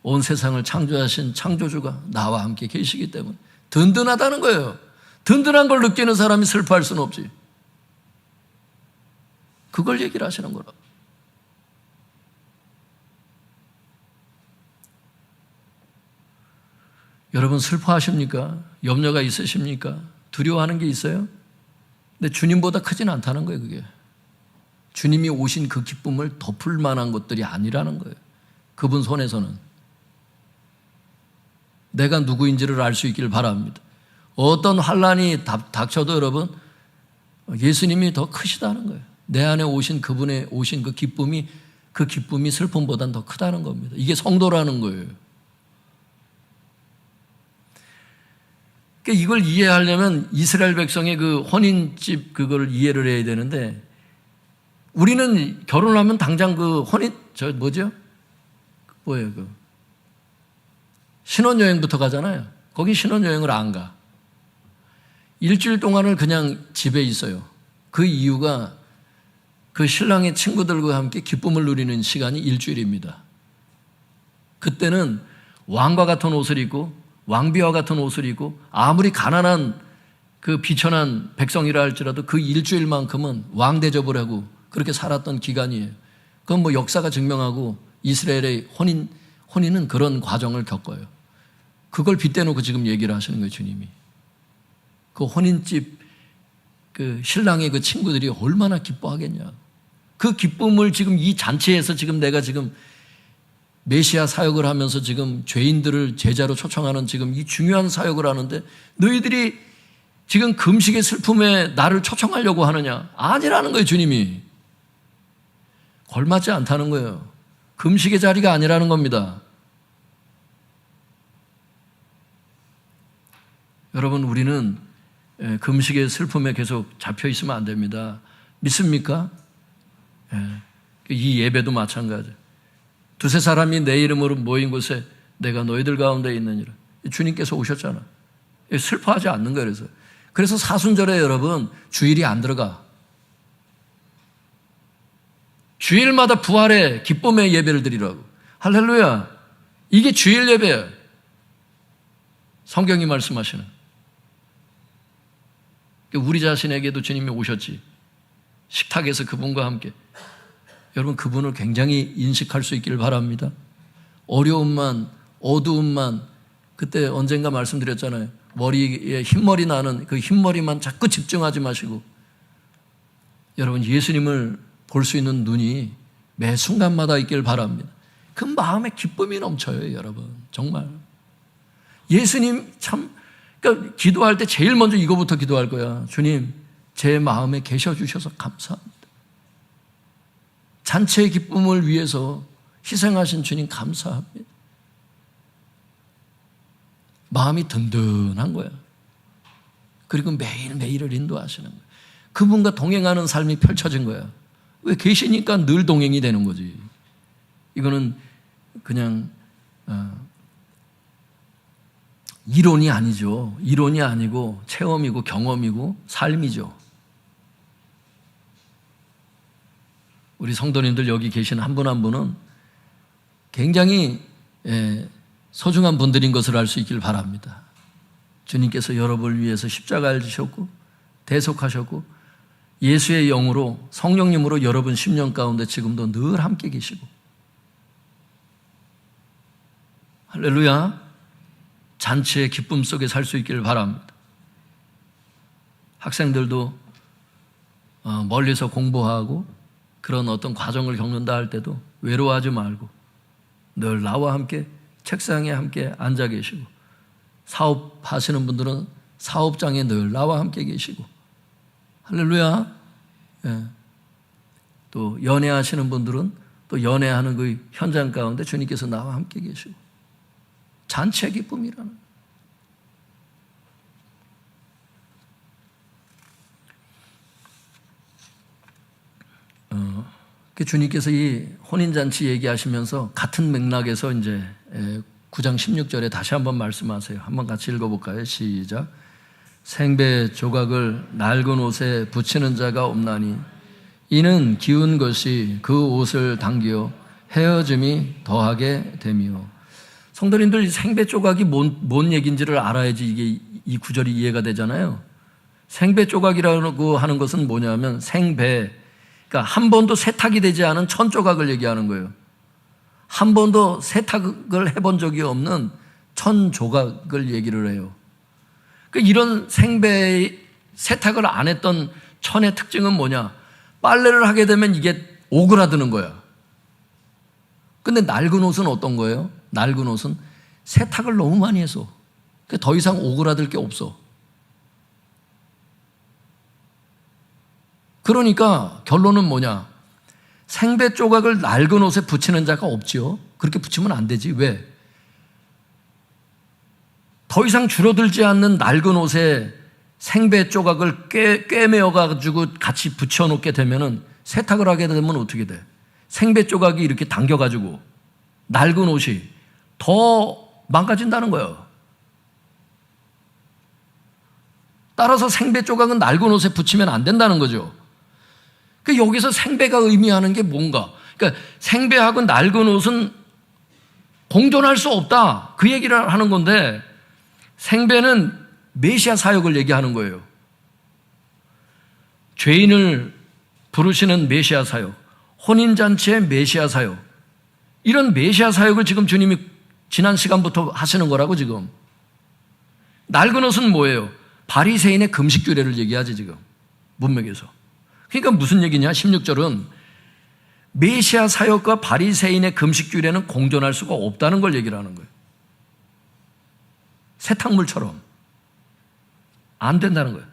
온 세상을 창조하신 창조주가 나와 함께 계시기 때문에 든든하다는 거예요. 든든한 걸 느끼는 사람이 슬퍼할 수는 없지. 그걸 얘기를 하시는 거라고. 여러분, 슬퍼하십니까? 염려가 있으십니까? 두려워하는 게 있어요? 근데 주님보다 크진 않다는 거예요, 그게. 주님이 오신 그 기쁨을 덮을 만한 것들이 아니라는 거예요. 그분 손에서는. 내가 누구인지를 알 수 있기를 바랍니다. 어떤 환난이 닥쳐도 여러분, 예수님이 더 크시다는 거예요. 내 안에 오신 그분의 오신 그 기쁨이 슬픔보다는 더 크다는 겁니다. 이게 성도라는 거예요. 그러니까 이걸 이해하려면 이스라엘 백성의 그 혼인집 그걸 이해를 해야 되는데, 우리는 결혼하면 당장 그 뭐예요? 신혼여행부터 가잖아요. 거기 신혼여행을 안 가. 일주일 동안을 그냥 집에 있어요. 그 이유가 그 신랑의 친구들과 함께 기쁨을 누리는 시간이 일주일입니다. 그때는 왕과 같은 옷을 입고 왕비와 같은 옷을 입고 아무리 가난한 그 비천한 백성이라 할지라도 그 일주일만큼은 왕 대접을 하고 그렇게 살았던 기간이에요. 그건 뭐 역사가 증명하고 이스라엘의 혼인은 그런 과정을 겪어요. 그걸 빗대놓고 지금 얘기를 하시는 거예요, 주님이. 그 혼인집 그 신랑의 그 친구들이 얼마나 기뻐하겠냐. 그 기쁨을 지금 이 잔치에서 지금 내가 지금 메시아 사역을 하면서 지금 죄인들을 제자로 초청하는 지금 이 중요한 사역을 하는데 너희들이 지금 금식의 슬픔에 나를 초청하려고 하느냐? 아니라는 거예요, 주님이. 걸맞지 않다는 거예요. 금식의 자리가 아니라는 겁니다. 여러분, 우리는 금식의 슬픔에 계속 잡혀 있으면 안 됩니다. 믿습니까? 이 예배도 마찬가지예요. 두세 사람이 내 이름으로 모인 곳에 내가 너희들 가운데 있느니라. 주님께서 오셨잖아. 슬퍼하지 않는 거예요. 그래서 사순절에 여러분 주일이 안 들어가. 주일마다 부활의 기쁨의 예배를 드리라고. 할렐루야. 이게 주일 예배예요. 성경이 말씀하시는. 우리 자신에게도 주님이 오셨지. 식탁에서 그분과 함께. 여러분, 그분을 굉장히 인식할 수 있기를 바랍니다. 어려움만, 어두움만, 그때 언젠가 말씀드렸잖아요. 머리에 흰머리 나는 그 흰머리만 자꾸 집중하지 마시고, 여러분, 예수님을 볼 수 있는 눈이 매 순간마다 있기를 바랍니다. 그 마음에 기쁨이 넘쳐요, 여러분. 정말. 예수님 참, 그러니까 기도할 때 제일 먼저 이거부터 기도할 거야. 주님, 제 마음에 계셔 주셔서 감사합니다. 잔치의 기쁨을 위해서 희생하신 주님 감사합니다. 마음이 든든한 거야. 그리고 매일매일을 인도하시는 거야. 그분과 동행하는 삶이 펼쳐진 거야. 왜 계시니까 늘 동행이 되는 거지. 이거는 그냥 이론이 아니죠. 이론이 아니고 체험이고 경험이고 삶이죠. 우리 성도님들 여기 계신 한 분 한 분은 굉장히 소중한 분들인 것을 알 수 있길 바랍니다. 주님께서 여러분을 위해서 십자가를 지셨고 대속하셨고 예수의 영으로 성령님으로 여러분 10년 가운데 지금도 늘 함께 계시고, 할렐루야, 잔치의 기쁨 속에 살 수 있기를 바랍니다. 학생들도 멀리서 공부하고 그런 어떤 과정을 겪는다 할 때도 외로워하지 말고 늘 나와 함께 책상에 함께 앉아 계시고, 사업하시는 분들은 사업장에 늘 나와 함께 계시고, 할렐루야. 예. 또 연애하시는 분들은 또 연애하는 그 현장 가운데 주님께서 나와 함께 계시고, 잔치의 기쁨이라는. 주님께서 이 혼인잔치 얘기하시면서 같은 맥락에서 이제 9장 16절에 다시 한번 말씀하세요. 한번 같이 읽어볼까요? 시작. 생배 조각을 낡은 옷에 붙이는 자가 없나니 이는 기운 것이 그 옷을 당겨 헤어짐이 더하게 되며. 성도님들, 생배 조각이 뭔 얘기인지를 알아야지 이게 이 구절이 이해가 되잖아요. 생배 조각이라고 하는 것은 뭐냐면 생배, 그러니까 한 번도 세탁이 되지 않은 천 조각을 얘기하는 거예요. 한 번도 세탁을 해본 적이 없는 천 조각을 얘기를 해요. 그러니까 이런 생배 세탁을 안 했던 천의 특징은 뭐냐? 빨래를 하게 되면 이게 오그라드는 거야. 근데 낡은 옷은 어떤 거예요? 낡은 옷은 세탁을 너무 많이 해서 더 이상 오그라들 게 없어. 그러니까 결론은 뭐냐? 생배 조각을 낡은 옷에 붙이는 자가 없지요. 그렇게 붙이면 안 되지. 왜? 더 이상 줄어들지 않는 낡은 옷에 생배 조각을 꿰매어가지고 같이 붙여놓게 되면은, 세탁을 하게 되면 어떻게 돼? 생배 조각이 이렇게 당겨가지고 낡은 옷이 더 망가진다는 거예요. 따라서 생배 조각은 낡은 옷에 붙이면 안 된다는 거죠. 그러니까 여기서 생배가 의미하는 게 뭔가? 그러니까 생배하고 낡은 옷은 공존할 수 없다, 그 얘기를 하는 건데, 생배는 메시아 사역을 얘기하는 거예요. 죄인을 부르시는 메시아 사역, 혼인잔치의 메시아 사역, 이런 메시아 사역을 지금 주님이 지난 시간부터 하시는 거라고. 지금 낡은 옷은 뭐예요? 바리새인의 금식규례를 얘기하지 지금 문맥에서. 그러니까 무슨 얘기냐? 16절은 메시아 사역과 바리새인의 금식규례는 공존할 수가 없다는 걸 얘기를 하는 거예요. 세탁물처럼 안 된다는 거예요.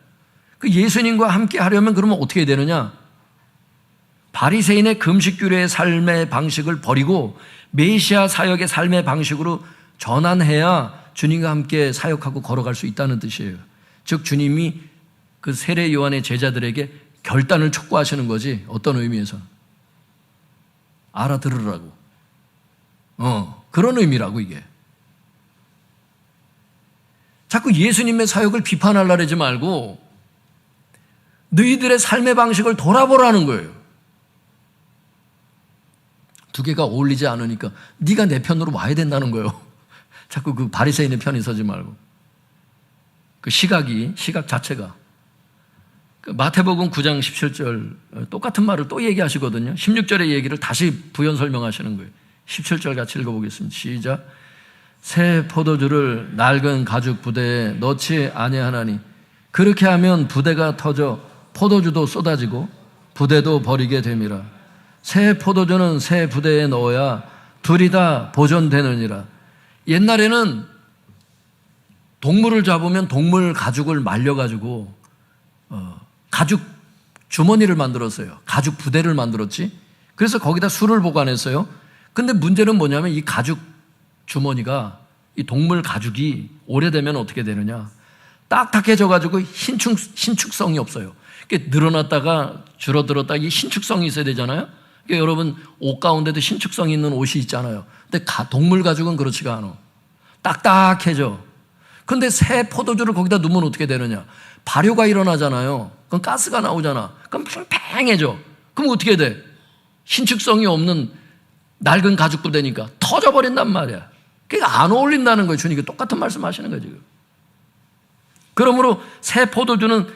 그 예수님과 함께 하려면 그러면 어떻게 되느냐? 바리새인의 금식규례의 삶의 방식을 버리고 메시아 사역의 삶의 방식으로 전환해야 주님과 함께 사역하고 걸어갈 수 있다는 뜻이에요. 즉 주님이 그 세례 요한의 제자들에게 결단을 촉구하시는 거지. 어떤 의미에서? 알아들으라고. 그런 의미라고 이게. 자꾸 예수님의 사역을 비판하려고 하지 말고 너희들의 삶의 방식을 돌아보라는 거예요. 두 개가 어울리지 않으니까 네가 내 편으로 와야 된다는 거예요. 자꾸 그 바리새인의 편이 서지 말고. 그 시각 자체가. 그 마태복음 9장 17절 똑같은 말을 또 얘기하시거든요. 16절의 얘기를 다시 부연 설명하시는 거예요. 17절 같이 읽어보겠습니다. 시작. 새 포도주를 낡은 가죽 부대에 넣지 아니하나니 그렇게 하면 부대가 터져 포도주도 쏟아지고 부대도 버리게 됨이라. 새 포도주는 새 부대에 넣어야 둘이 다 보존되느니라. 옛날에는 동물을 잡으면 동물 가죽을 말려가지고 가죽 주머니를 만들었어요. 가죽 부대를 만들었지. 그래서 거기다 술을 보관했어요. 근데 문제는 뭐냐면 이 가죽 주머니가 이 동물 가죽이 오래되면 어떻게 되느냐. 딱딱해져가지고 신축성이 없어요. 늘어났다가 줄어들었다가 이 신축성이 있어야 되잖아요. 그러니까 여러분 옷 가운데도 신축성이 있는 옷이 있잖아요. 근데 동물 가죽은 그렇지가 않아. 딱딱해져. 근데 새 포도주를 거기다 넣으면 어떻게 되느냐. 발효가 일어나잖아요. 그럼 가스가 나오잖아. 그럼 팽팽해져. 그럼 어떻게 돼? 신축성이 없는 낡은 가죽 부대니까 터져버린단 말이야. 그러니까 안 어울린다는 거예요. 주님이 똑같은 말씀 하시는 거예요, 지금. 그러므로 새 포도주는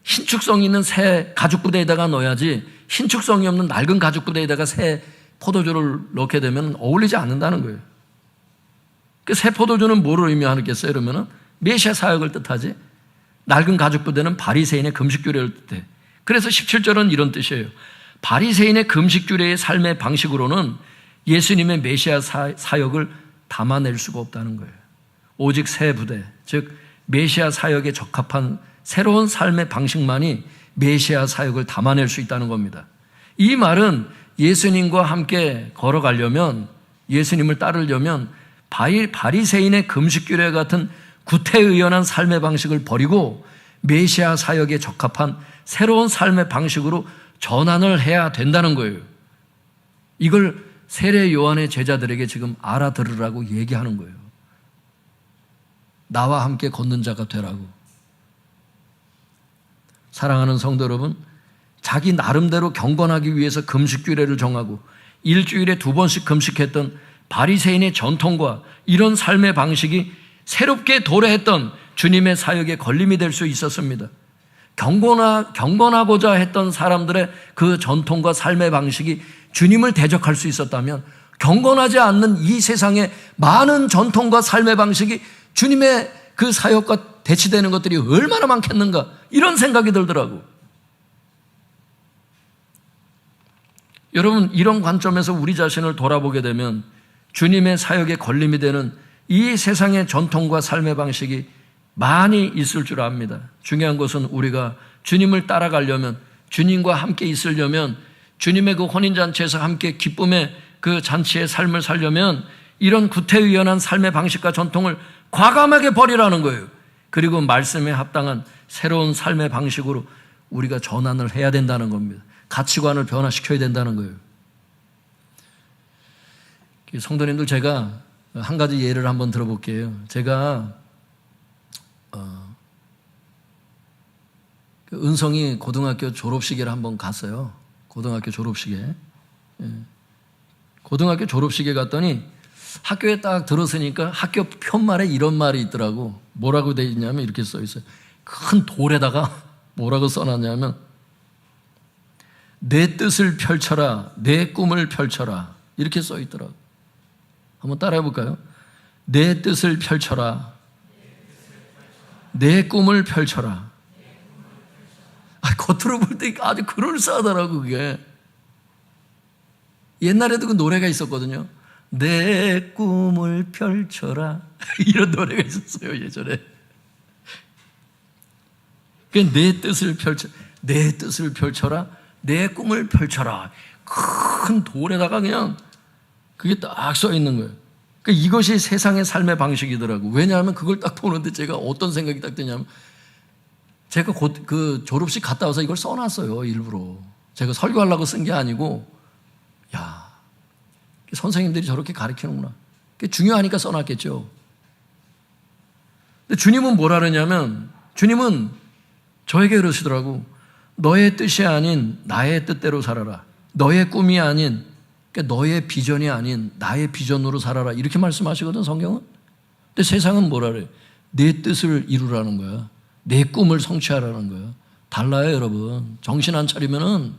신축성이 있는 새 가죽 부대에다가 넣어야지 신축성이 없는 낡은 가죽 부대에다가 새 포도주를 넣게 되면 어울리지 않는다는 거예요. 그 새 포도주는 뭐를 의미하겠어요? 그러면은 메시아 사역을 뜻하지. 낡은 가죽 부대는 바리새인의 금식규례를 뜻해. 그래서 17절은 이런 뜻이에요. 바리새인의 금식규례의 삶의 방식으로는 예수님의 메시아 사역을 담아낼 수가 없다는 거예요. 오직 새 부대, 즉 메시아 사역에 적합한 새로운 삶의 방식만이 메시아 사역을 담아낼 수 있다는 겁니다. 이 말은 예수님과 함께 걸어가려면, 예수님을 따르려면 바리새인의 금식규례 같은 구태의연한 삶의 방식을 버리고 메시아 사역에 적합한 새로운 삶의 방식으로 전환을 해야 된다는 거예요. 이걸 세례 요한의 제자들에게 지금 알아들으라고 얘기하는 거예요. 나와 함께 걷는 자가 되라고. 사랑하는 성도 여러분, 자기 나름대로 경건하기 위해서 금식규례를 정하고 일주일에 2번씩 금식했던 바리새인의 전통과 이런 삶의 방식이 새롭게 도래했던 주님의 사역에 걸림이 될 수 있었습니다. 경건하고자 했던 사람들의 그 전통과 삶의 방식이 주님을 대적할 수 있었다면 경건하지 않는 이 세상의 많은 전통과 삶의 방식이 주님의 그 사역과 대치되는 것들이 얼마나 많겠는가, 이런 생각이 들더라고. 여러분, 이런 관점에서 우리 자신을 돌아보게 되면 주님의 사역에 걸림이 되는 이 세상의 전통과 삶의 방식이 많이 있을 줄 압니다. 중요한 것은 우리가 주님을 따라가려면, 주님과 함께 있으려면, 주님의 그 혼인잔치에서 함께 기쁨의 그 잔치의 삶을 살려면 이런 구태의연한 삶의 방식과 전통을 과감하게 버리라는 거예요. 그리고 말씀에 합당한 새로운 삶의 방식으로 우리가 전환을 해야 된다는 겁니다. 가치관을 변화시켜야 된다는 거예요. 성도님들, 제가 한 가지 예를 한번 들어볼게요. 제가 은성이 고등학교 졸업식에 한번 갔어요. 고등학교 졸업식에. 고등학교 졸업식에 갔더니 학교에 딱 들어서니까 학교 편말에 이런 말이 있더라고. 뭐라고 돼 있냐면 이렇게 써 있어요. 큰 돌에다가 뭐라고 써놨냐면 내 뜻을 펼쳐라, 내 꿈을 펼쳐라, 이렇게 써 있더라고. 한번 따라해 볼까요? 내 뜻을 펼쳐라, 내 꿈을 펼쳐라. 겉으로 볼 때 아주 그럴싸하더라고. 그게 옛날에도 그 노래가 있었거든요. 내 꿈을 펼쳐라, 이런 노래가 있었어요, 예전에. 내 뜻을 펼쳐라, 내 꿈을 펼쳐라. 큰 돌에다가 그냥 그게 딱 써 있는 거예요. 이것이 세상의 삶의 방식이더라고. 왜냐하면 그걸 딱 보는데 제가 어떤 생각이 딱 드냐면, 제가 곧 그 졸업식 갔다 와서 이걸 써놨어요, 일부러. 제가 설교하려고 쓴 게 아니고, 야, 선생님들이 저렇게 가르치는구나. 그게 중요하니까 써놨겠죠. 근데 주님은 뭐라 그러냐면, 주님은 저에게 그러시더라고. 너의 뜻이 아닌 나의 뜻대로 살아라. 너의 꿈이 아닌 그러니까 너의 비전이 아닌 나의 비전으로 살아라 이렇게 말씀하시거든 성경은. 근데 세상은 뭐라 그래? 내 뜻을 이루라는 거야. 내 꿈을 성취하라는 거야. 달라요 여러분. 정신 안 차리면은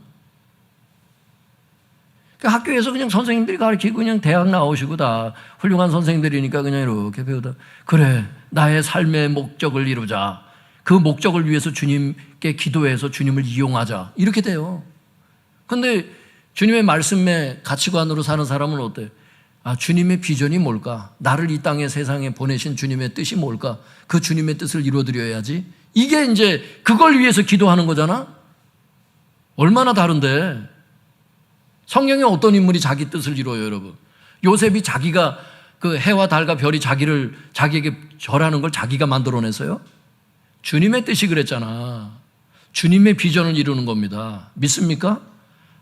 그러니까 학교에서 그냥 선생님들이 가르치고 그냥 대학 나오시고 다 훌륭한 선생님들이니까 그냥 이렇게 배우다 그래 나의 삶의 목적을 이루자. 그 목적을 위해서 주님께 기도해서 주님을 이용하자 이렇게 돼요. 근데 주님의 말씀의 가치관으로 사는 사람은 어때? 아, 주님의 비전이 뭘까? 나를 이 땅에 세상에 보내신 주님의 뜻이 뭘까? 그 주님의 뜻을 이루어드려야지. 이게 이제 그걸 위해서 기도하는 거잖아? 얼마나 다른데? 성경에 어떤 인물이 자기 뜻을 이뤄요, 여러분? 요셉이 자기가 그 해와 달과 별이 자기에게 절하는 걸 자기가 만들어냈어요? 주님의 뜻이 그랬잖아. 주님의 비전을 이루는 겁니다. 믿습니까?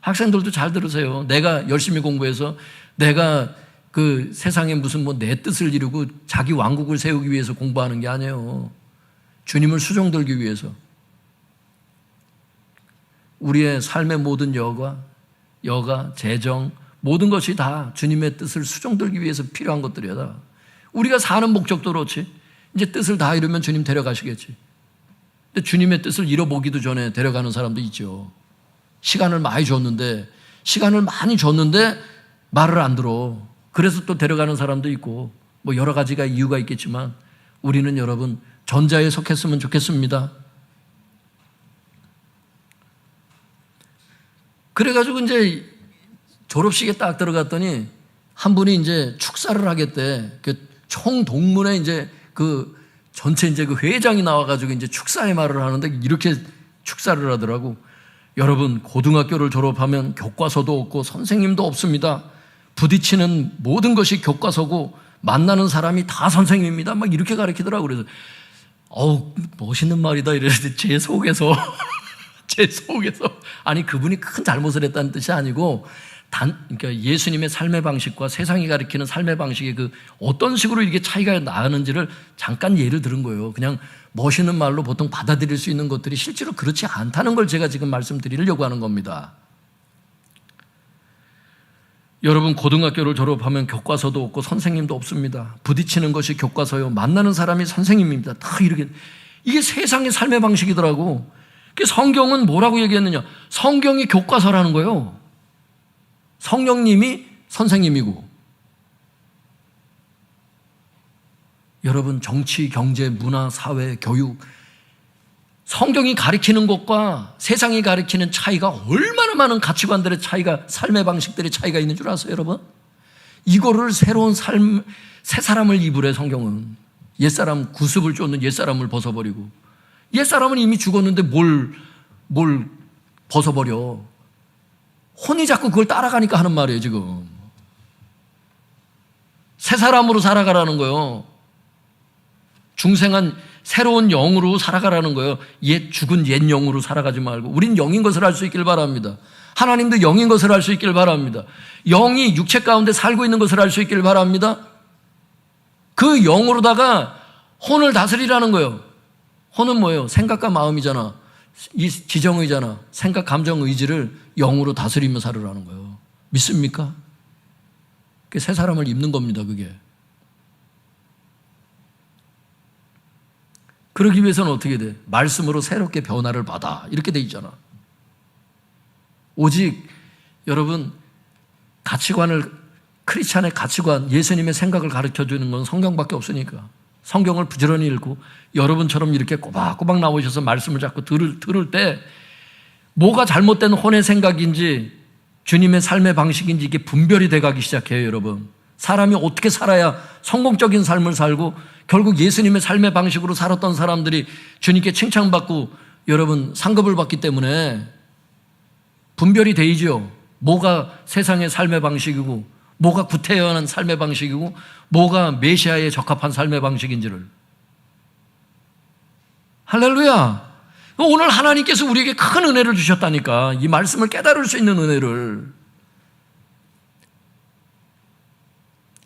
학생들도 잘 들으세요. 내가 열심히 공부해서 내가 그 세상에 무슨 뭐 내 뜻을 이루고 자기 왕국을 세우기 위해서 공부하는 게 아니에요. 주님을 수종들기 위해서. 우리의 삶의 모든 여가, 재정, 모든 것이 다 주님의 뜻을 수종들기 위해서 필요한 것들이야. 다. 우리가 사는 목적도 그렇지. 이제 뜻을 다 이루면 주님 데려가시겠지. 근데 주님의 뜻을 잃어보기도 전에 데려가는 사람도 있죠. 시간을 많이 줬는데 말을 안 들어. 그래서 또 데려가는 사람도 있고 뭐 여러 가지가 이유가 있겠지만 우리는 여러분 전자에 속했으면 좋겠습니다. 그래가지고 이제 졸업식에 딱 들어갔더니 한 분이 이제 축사를 하겠대. 그 총동문회 이제 그 전체 이제 그 회장이 나와가지고 이제 축사의 말을 하는데 이렇게 축사를 하더라고. 여러분, 고등학교를 졸업하면 교과서도 없고 선생님도 없습니다. 부딪히는 모든 것이 교과서고 만나는 사람이 다 선생님입니다. 막 이렇게 가르치더라고. 그래서 멋있는 말이다 이랬는데 제 속에서 아니 그분이 큰 잘못을 했다는 뜻이 아니고 그러니까 예수님의 삶의 방식과 세상이 가르치는 삶의 방식의 그 어떤 식으로 이게 차이가 나는지를 잠깐 예를 들은 거예요. 그냥 멋있는 말로 보통 받아들일 수 있는 것들이 실제로 그렇지 않다는 걸 제가 지금 말씀드리려고 하는 겁니다. 여러분, 고등학교를 졸업하면 교과서도 없고 선생님도 없습니다. 부딪히는 것이 교과서요. 만나는 사람이 선생님입니다. 다 이렇게. 이게 세상의 삶의 방식이더라고. 성경은 뭐라고 얘기했느냐? 성경이 교과서라는 거예요. 성령님이 선생님이고. 여러분, 정치, 경제, 문화, 사회, 교육, 성경이 가리키는 것과 세상이 가리키는 차이가 얼마나 많은 가치관들의 차이가, 삶의 방식들의 차이가 있는 줄 아세요, 여러분? 이거를 새로운 새 사람을 입으래, 성경은. 옛사람, 구습을 쫓는 옛사람을 벗어버리고. 옛사람은 이미 죽었는데 뭘 벗어버려. 혼이 자꾸 그걸 따라가니까 하는 말이에요, 지금. 새 사람으로 살아가라는 거예요. 중생한 새로운 영으로 살아가라는 거예요. 죽은 옛 영으로 살아가지 말고. 우린 영인 것을 알 수 있길 바랍니다. 하나님도 영인 것을 알 수 있길 바랍니다. 영이 육체 가운데 살고 있는 것을 알 수 있길 바랍니다. 그 영으로다가 혼을 다스리라는 거예요. 혼은 뭐예요? 생각과 마음이잖아. 이 지정의잖아. 생각, 감정, 의지를 영으로 다스리며 살으라는 거예요. 믿습니까? 그게 새 사람을 입는 겁니다, 그게. 그러기 위해서는 어떻게 돼? 말씀으로 새롭게 변화를 받아. 이렇게 돼 있잖아. 오직 여러분, 크리스찬의 가치관, 예수님의 생각을 가르쳐주는 건 성경밖에 없으니까. 성경을 부지런히 읽고 여러분처럼 이렇게 꼬박꼬박 나오셔서 말씀을 자꾸 들을 때 뭐가 잘못된 혼의 생각인지 주님의 삶의 방식인지 이게 분별이 돼가기 시작해요, 여러분. 사람이 어떻게 살아야 성공적인 삶을 살고 결국 예수님의 삶의 방식으로 살았던 사람들이 주님께 칭찬받고 여러분 상급을 받기 때문에 분별이 되죠. 뭐가 세상의 삶의 방식이고 뭐가 구태여야 하는 삶의 방식이고 뭐가 메시아에 적합한 삶의 방식인지를. 할렐루야. 오늘 하나님께서 우리에게 큰 은혜를 주셨다니까. 이 말씀을 깨달을 수 있는 은혜를.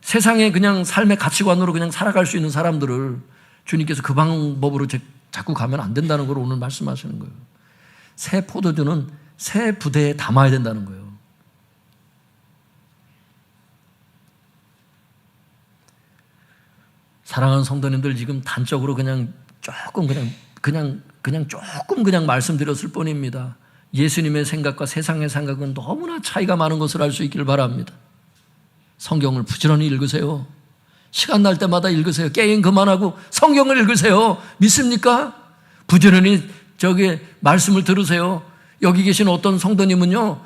세상에 그냥 삶의 가치관으로 그냥 살아갈 수 있는 사람들을 주님께서 그 방법으로 자꾸 가면 안 된다는 걸 오늘 말씀하시는 거예요. 새 포도주는 새 부대에 담아야 된다는 거예요. 사랑하는 성도님들, 지금 단적으로 그냥 조금 조금 말씀드렸을 뿐입니다. 예수님의 생각과 세상의 생각은 너무나 차이가 많은 것을 알 수 있길 바랍니다. 성경을 부지런히 읽으세요. 시간 날 때마다 읽으세요. 게임 그만하고 성경을 읽으세요. 믿습니까? 부지런히 말씀을 들으세요. 여기 계신 어떤 성도님은요,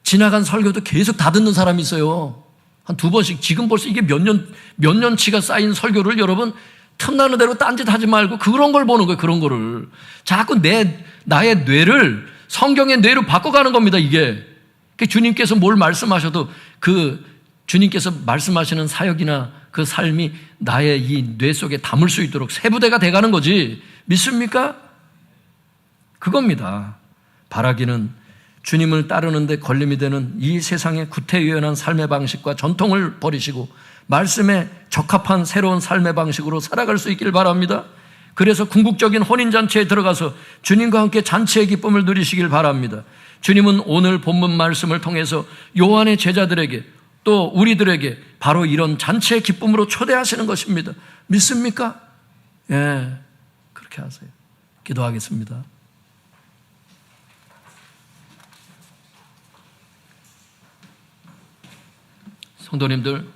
지나간 설교도 계속 다 듣는 사람이 있어요. 한 2번씩, 지금 벌써 이게 몇 년치가 쌓인 설교를 여러분 틈나는 대로 딴짓하지 말고 그런 걸 보는 거예요. 그런 거를 자꾸 나의 뇌를 성경의 뇌로 바꿔가는 겁니다. 이게 주님께서 뭘 말씀하셔도 그 주님께서 말씀하시는 사역이나 그 삶이 나의 이 뇌 속에 담을 수 있도록 세부대가 돼가는 거지. 믿습니까? 그겁니다. 바라기는 주님을 따르는데 걸림이 되는 이 세상의 구태의연한 삶의 방식과 전통을 버리시고 말씀에 적합한 새로운 삶의 방식으로 살아갈 수 있길 바랍니다. 그래서 궁극적인 혼인잔치에 들어가서 주님과 함께 잔치의 기쁨을 누리시길 바랍니다. 주님은 오늘 본문 말씀을 통해서 요한의 제자들에게 또 우리들에게 바로 이런 잔치의 기쁨으로 초대하시는 것입니다. 믿습니까? 예, 그렇게 하세요. 기도하겠습니다. 성도님들,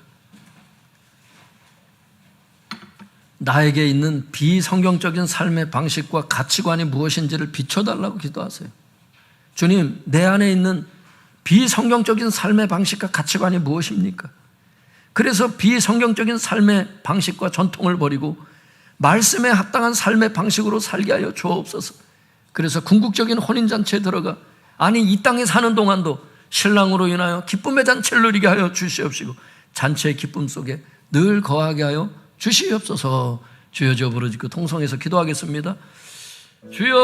나에게 있는 비성경적인 삶의 방식과 가치관이 무엇인지를 비춰달라고 기도하세요. 주님, 내 안에 있는 비성경적인 삶의 방식과 가치관이 무엇입니까? 그래서 비성경적인 삶의 방식과 전통을 버리고 말씀에 합당한 삶의 방식으로 살게 하여 주옵소서. 그래서 궁극적인 혼인잔치에 들어가, 아니 이 땅에 사는 동안도 신랑으로 인하여 기쁨의 잔치를 누리게 하여 주시옵시고 잔치의 기쁨 속에 늘 거하게 하여 주시옵소서. 주여, 저 부르짖고 통성에서 기도하겠습니다. 주여.